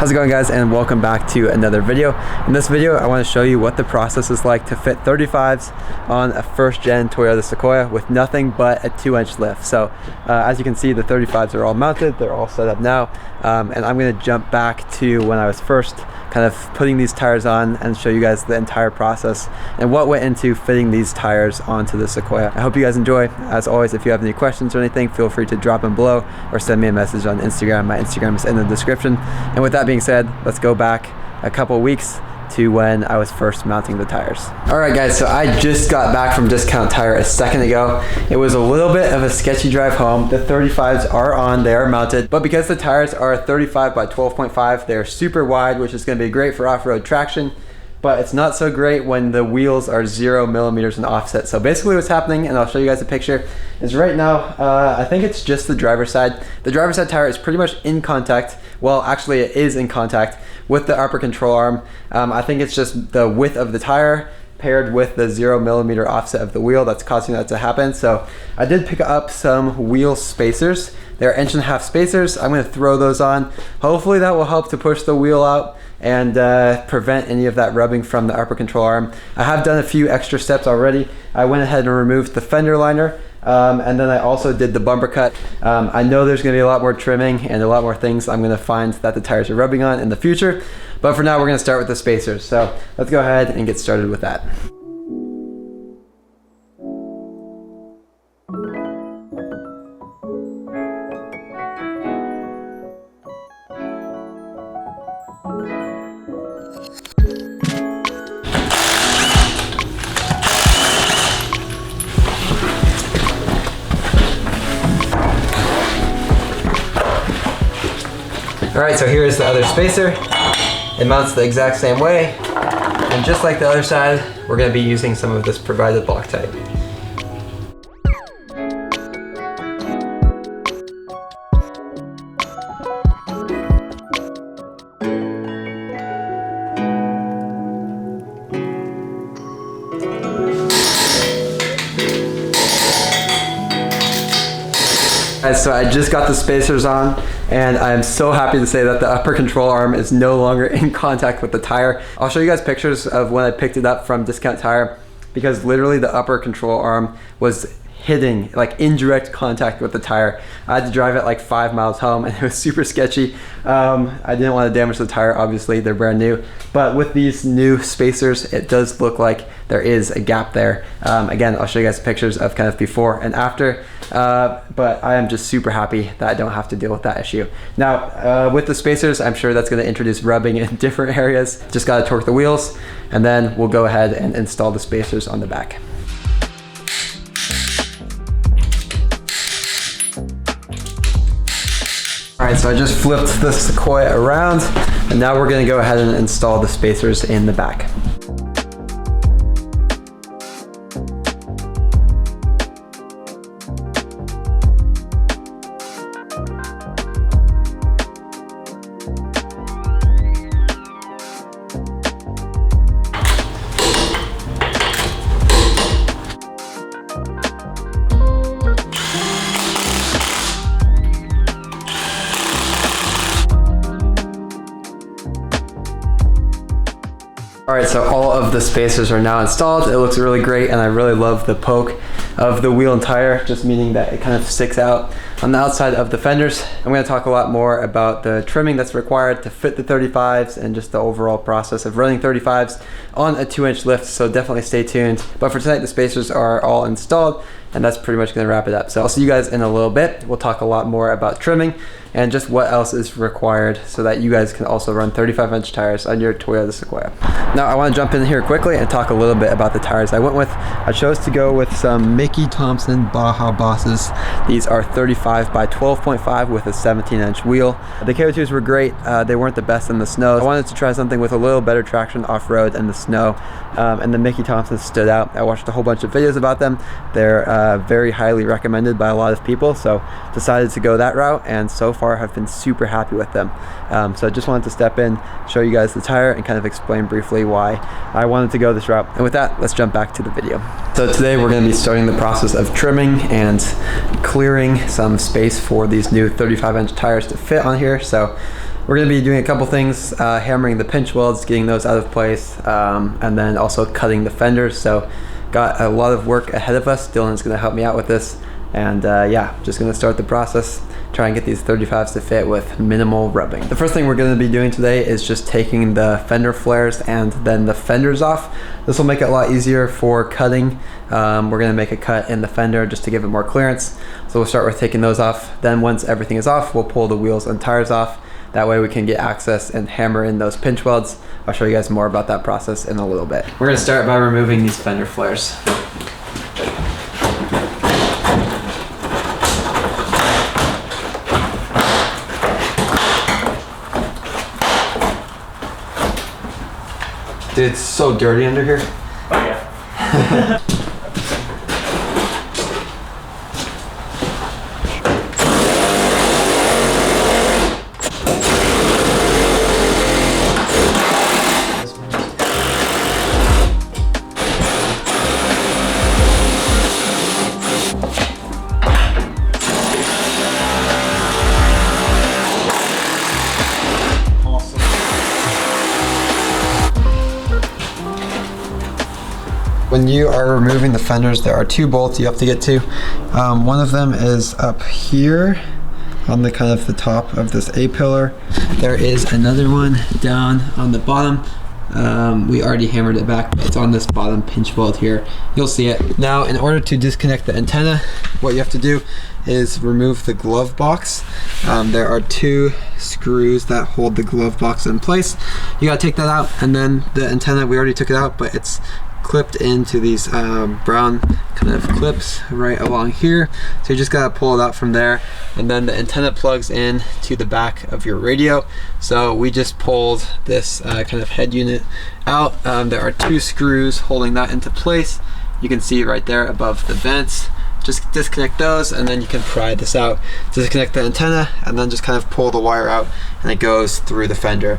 How's it going, guys, and welcome back to another video. In this video I want to show you what the process is like to fit 35s on a first gen Toyota Sequoia with nothing but a 2-inch lift. So as you can see, the 35s are all mounted, they're all set up now, and I'm going to jump back to when I was first kind of putting these tires on and show you guys the entire process and what went into fitting these tires onto the Sequoia. I hope you guys enjoy. As always, if you have any questions or anything, feel free to drop them below or send me a message on Instagram. My Instagram is in the description. And with that being said, let's go back a couple weeks to when I was first mounting the tires. Alright guys, so I just got back from Discount Tire a second ago. It was a little bit of a sketchy drive home. The 35s are on, they are mounted, but because the tires are 35 by 12.5, they're super wide, which is going to be great for off-road traction, but it's not so great when the wheels are 0 millimeters in offset. So basically what's happening, and I'll show you guys a picture, is right now, I think it's just the driver's side. The driver's side tire is pretty much in contact. Well, actually it is in contact with the upper control arm. I think it's just the width of the tire paired with the 0 millimeter offset of the wheel that's causing that to happen. So I did pick up some wheel spacers. They're 1.5 inch spacers. I'm gonna throw those on. Hopefully that will help to push the wheel out and prevent any of that rubbing from the upper control arm. I have done a few extra steps already. I went ahead and removed the fender liner, and then I also did the bumper cut. I know there's gonna be a lot more trimming and a lot more things I'm gonna find that the tires are rubbing on in the future, but for now we're gonna start with the spacers. So let's go ahead and get started with that. Alright, so here is the other spacer. It mounts the exact same way, and just like the other side, we're going to be using some of this provided Loctite. So I just got the spacers on, and I'm so happy to say that the upper control arm is no longer in contact with the tire. I'll show you guys pictures of when I picked it up from Discount Tire, because literally the upper control arm was hitting, like, in direct contact with the tire. I had to drive it like 5 miles home, and it was super sketchy. I didn't want to damage the tire, obviously, they're brand new, but with these new spacers it does look like there is a gap there. Again, I'll show you guys pictures of kind of before and after, but I am just super happy that I don't have to deal with that issue. Now with the spacers, I'm sure that's going to introduce rubbing in different areas. Just got to torque the wheels, and then we'll go ahead and install the spacers on the back. Alright, so I just flipped the Sequoia around, and now we're going to go ahead and install the spacers in the back. Alright, so all of the spacers are now installed. It looks really great, and I really love the poke of the wheel and tire, just meaning that it kind of sticks out on the outside of the fenders. I'm going to talk a lot more about the trimming that's required to fit the 35s and just the overall process of running 35s on a 2-inch lift, so definitely stay tuned. But for tonight, the spacers are all installed, and that's pretty much going to wrap it up. So I'll see you guys in a little bit. We'll talk a lot more about trimming and just what else is required so that you guys can also run 35-inch tires on your Toyota Sequoia. Now I want to jump in here quickly and talk a little bit about the tires I went with. I chose to go with some Thompson BAJA bosses. These are 35 by 12.5 with a 17-inch wheel. The KO2s were great. They weren't the best in the snow. I wanted to try something with a little better traction off-road in the snow, and the Thompson stood out. I watched a whole bunch of videos about them. They're very highly recommended by a lot of people, so decided to go that route, and so far have been super happy with them. So I just wanted to step in, show you guys the tire, and kind of explain briefly why I wanted to go this route. And with that, let's jump back to the video. So today we're going to be starting the process of trimming and clearing some space for these new 35-inch tires to fit on here. So we're going to be doing a couple things, hammering the pinch welds, getting those out of place, and then also cutting the fenders. So got a lot of work ahead of us. Dylan's going to help me out with this, and yeah, just going to start the process, try and get these 35s to fit with minimal rubbing. The first thing we're going to be doing today is just taking the fender flares and then the fenders off. This will make it a lot easier for cutting. We're going to make a cut in the fender just to give it more clearance. So we'll start with taking those off. Then once everything is off, we'll pull the wheels and tires off. That way we can get access and hammer in those pinch welds. I'll show you guys more about that process in a little bit. We're going to start by removing these fender flares. Dude, it's so dirty under here. Oh yeah. When you are removing the fenders, there are two bolts you have to get to. One of them is up here on the kind of the top of this A-pillar. There is another one down on the bottom. We already hammered it back, but it's on this bottom pinch weld here. You'll see it. Now, in order to disconnect the antenna, what you have to do is remove the glove box. There are two screws that hold the glove box in place. You gotta take that out, and then the antenna, we already took it out, but it's clipped into these brown kind of clips right along here. So you just gotta pull it out from there, and then the antenna plugs in to the back of your radio. So we just pulled this kind of head unit out. There are two screws holding that into place. You can see right there above the vents. Just disconnect those, and then you can pry this out. Disconnect the antenna, and then just kind of pull the wire out, and it goes through the fender.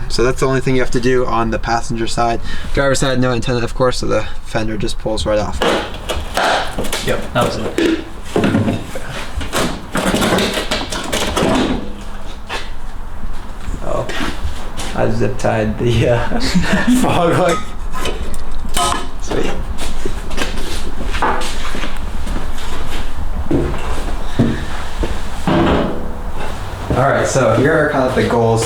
So that's the only thing you have to do on the passenger side. Driver side, no antenna, of course, so the fender just pulls right off. Yep, that was it. Oh, I zip tied the fog light. Sweet. Alright, so here are kind of the goals.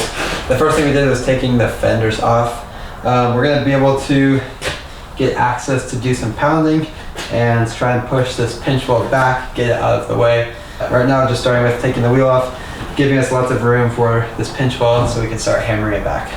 The first thing we did was taking the fenders off. We're going to be able to get access to do some pounding and try and push this pinch weld back, get it out of the way. Right now, just starting with taking the wheel off, giving us lots of room for this pinch weld so we can start hammering it back.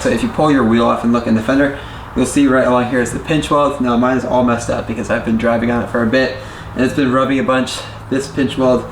So if you pull your wheel off and look in the fender, you'll see right along here is the pinch weld. Now mine is all messed up because I've been driving on it for a bit and it's been rubbing a bunch. This pinch weld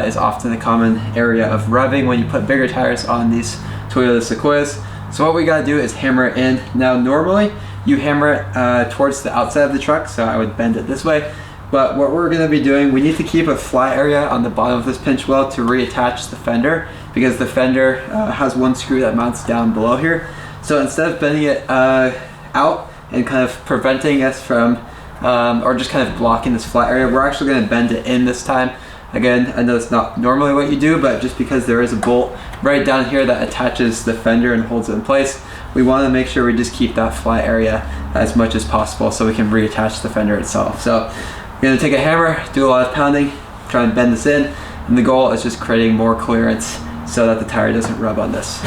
is often a common area of rubbing when you put bigger tires on these Toyota Sequoias. So what we gotta do is hammer it in. Now normally you hammer it towards the outside of the truck, so I would bend it this way. But what we're gonna be doing, we need to keep a flat area on the bottom of this pinch weld to reattach the fender, because the fender has one screw that mounts down below here. So instead of bending it out and kind of preventing us from, or just kind of blocking this flat area, we're actually gonna bend it in this time. Again, I know it's not normally what you do, but just because there is a bolt right down here that attaches the fender and holds it in place, we wanna make sure we just keep that flat area as much as possible so we can reattach the fender itself. So we're gonna take a hammer, do a lot of pounding, try and bend this in, and the goal is just creating more clearance so that the tire doesn't rub on this.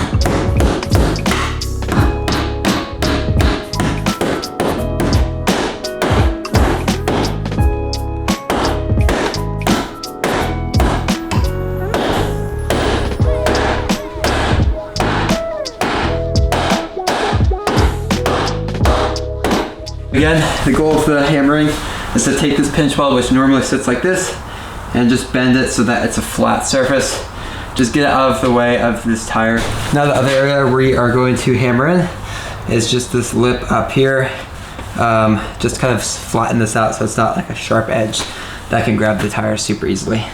Again, the goal of the hammering is to take this pinch weld, which normally sits like this, and just bend it so that it's a flat surface. Just get it out of the way of this tire. Now the other area we are going to hammer in is just this lip up here. Just kind of flatten this out so it's not like a sharp edge that can grab the tire super easily.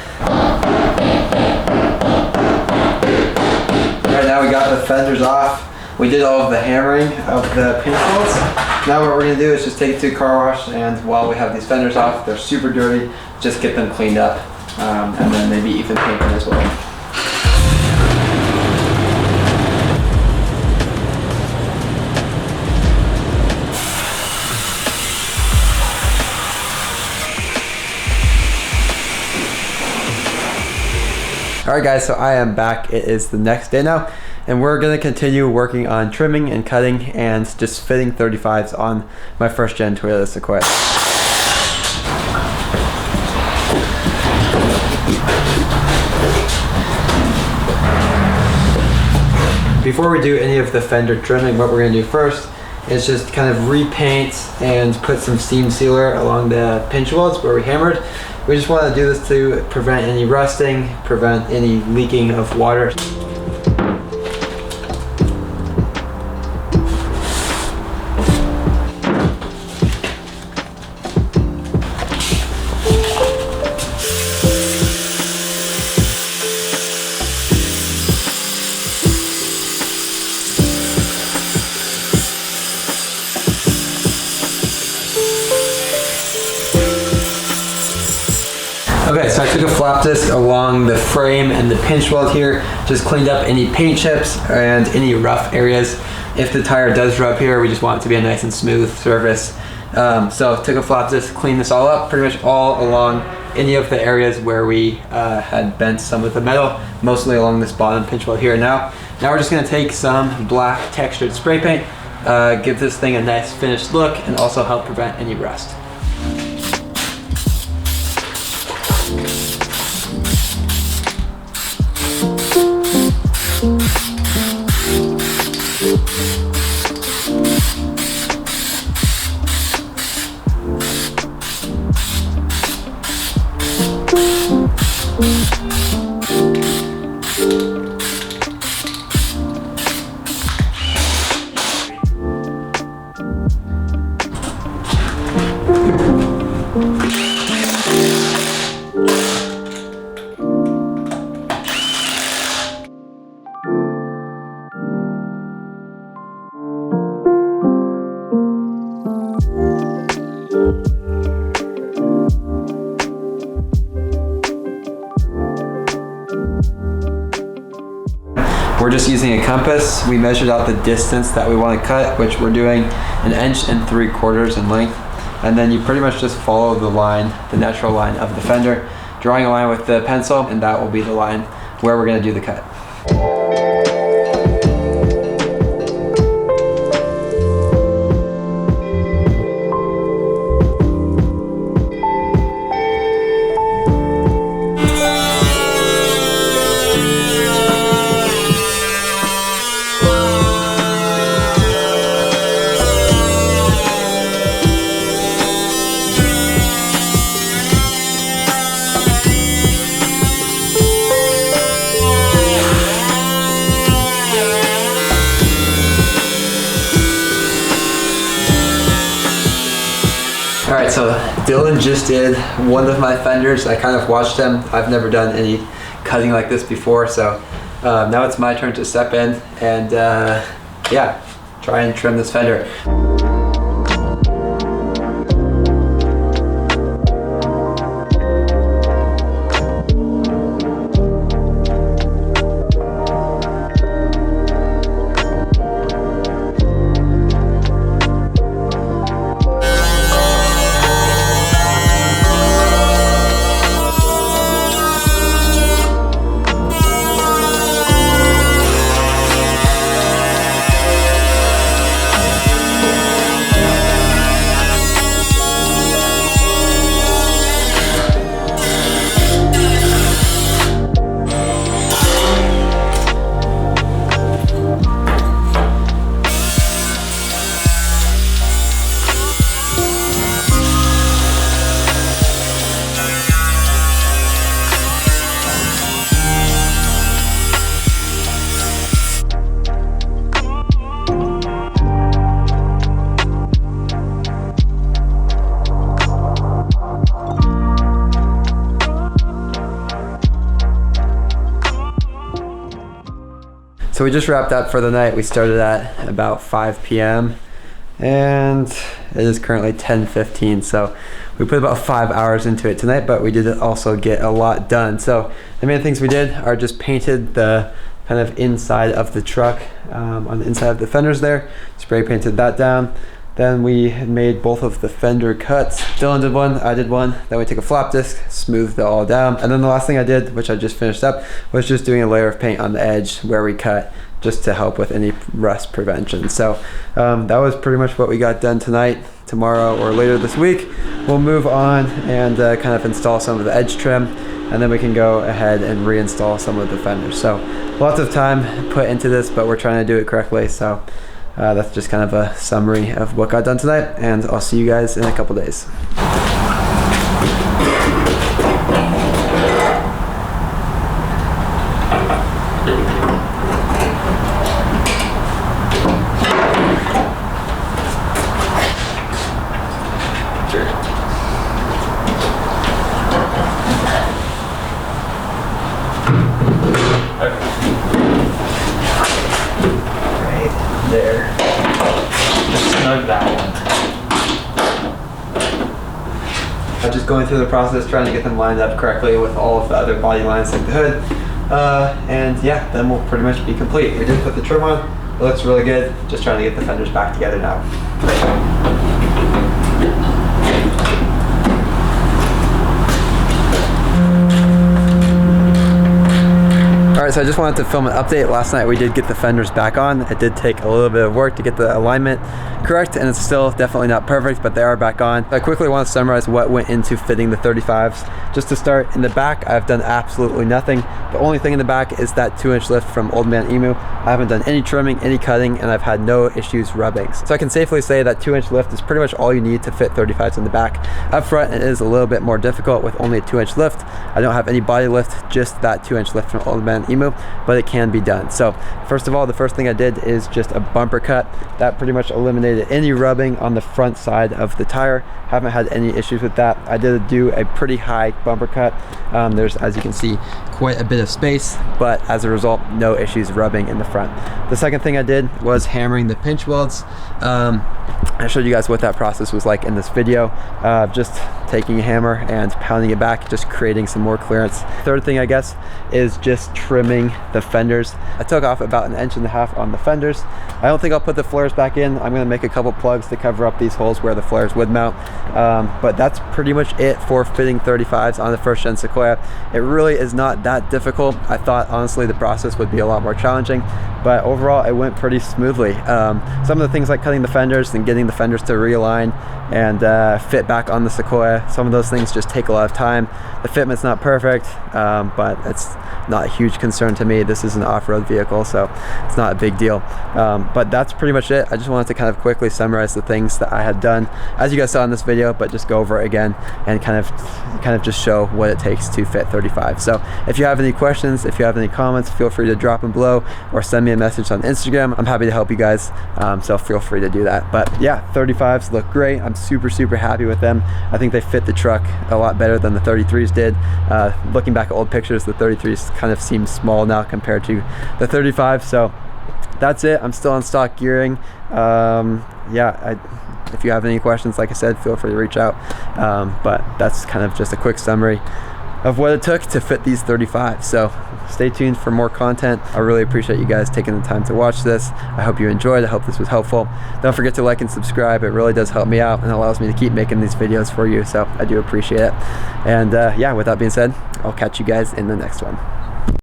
Right now we got the fenders off. We did all of the hammering of the pinch welds. Now what we're gonna do is just take it to a car wash, and while we have these fenders off, they're super dirty, just get them cleaned up, and then maybe even paint them as well. Alright guys, so I am back. It is the next day now, and we're going to continue working on trimming and cutting and just fitting 35s on my first gen Toyota Sequoia. Before we do any of the fender trimming, what we're going to do first is just kind of repaint and put some seam sealer along the pinch welds where we hammered. We just want to do this to prevent any rusting, prevent any leaking of water. Okay, so I took a flap disc along the frame and the pinch weld here, just cleaned up any paint chips and any rough areas. If the tire does rub here, we just want it to be a nice and smooth surface. So took a flap disc, cleaned this all up, pretty much all along any of the areas where we had bent some of the metal, mostly along this bottom pinch weld here. Now we're just gonna take some black textured spray paint, give this thing a nice finished look, and also help prevent any rust. We're just using a compass. We measured out the distance that we want to cut, which we're doing 1 3/4 inches in length. And then you pretty much just follow the line, the natural line of the fender, drawing a line with the pencil, and that will be the line where we're going to do the cut. Alright, so Dylan just did one of my fenders. I kind of watched him. I've never done any cutting like this before, so now it's my turn to step in and yeah, try and trim this fender. So we just wrapped up for the night. We started at about 5 p.m. and it is currently 10:15. So we put about 5 hours into it tonight, but we did also get a lot done. So the main things we did are just painted the kind of inside of the truck, on the inside of the fenders there, spray painted that down. Then we made both of the fender cuts. Dylan did one, I did one. Then we took a flap disc, smoothed it all down. And then the last thing I did, which I just finished up, was just doing a layer of paint on the edge where we cut, just to help with any rust prevention. So that was pretty much what we got done tonight. Tomorrow or later this week, we'll move on and kind of install some of the edge trim, and then we can go ahead and reinstall some of the fenders. So lots of time put into this, but we're trying to do it correctly. So that's just kind of a summary of what got done tonight, and I'll see you guys in a couple days. There. Just snug that one. I'm just going through the process, trying to get them lined up correctly with all of the other body lines like the hood. And yeah, then we'll pretty much be complete. We did put the trim on. It looks really good. Just trying to get the fenders back together now. Alright, so I just wanted to film an update. Last night we did get the fenders back on. It did take a little bit of work to get the alignment correct, and it's still definitely not perfect, but they are back on. I quickly want to summarize what went into fitting the 35s. Just to start, in the back, I've done absolutely nothing. The only thing in the back is that 2-inch lift from Old Man Emu. I haven't done any trimming, any cutting, and I've had no issues rubbing. So I can safely say that 2-inch lift is pretty much all you need to fit 35s in the back. Up front, it is a little bit more difficult with only a 2-inch lift. I don't have any body lift, just that 2-inch lift from Old Man Emu, but it can be done. So first of all, the first thing I did is just a bumper cut. That pretty much eliminated any rubbing on the front side of the tire. Haven't had any issues with that. I did do a pretty high bumper cut. There's, as you can see, quite a bit of space, but as a result, no issues rubbing in the front. The second thing I did was hammering the pinch welds. I showed you guys what that process was like in this video. Just taking a hammer and pounding it back, just creating some more clearance. Third thing, I guess, is just trimming the fenders. I took off about 1.5 inches on the fenders. I don't think I'll put the flares back in. I'm gonna make a couple plugs to cover up these holes where the flares would mount. But that's pretty much it for fitting 35s on the first gen Sequoia. It really is not that difficult. I thought honestly the process would be a lot more challenging, but overall it went pretty smoothly. Some of the things like cutting the fenders and getting the fenders to realign and fit back on the Sequoia, some of those things just take a lot of time. The fitment's not perfect, but it's not a huge concern to me. This is an off-road vehicle, so it's not a big deal. But that's pretty much it. I just wanted to kind of quickly summarize the things that I had done, as you guys saw in this video, but just go over it again and kind of just show what it takes to fit 35. So if you have any questions, if you have any comments, feel free to drop them below or send me a message on Instagram. I'm happy to help you guys, so feel free to do that. But yeah, 35s look great. I'm super happy with them. I think they fit the truck a lot better than the 33s did. Looking back at old pictures, the 33s kind of seem small now compared to the 35. So that's it. I'm still on stock gearing. If you have any questions, like I said, feel free to reach out. But that's kind of just a quick summary of what it took to fit these 35. So stay tuned for more content. I really appreciate you guys taking the time to watch this. I hope you enjoyed. I hope this was helpful. Don't forget to like and subscribe. It really does help me out and allows me to keep making these videos for you. So I do appreciate it. And yeah, with that being said, I'll catch you guys in the next one.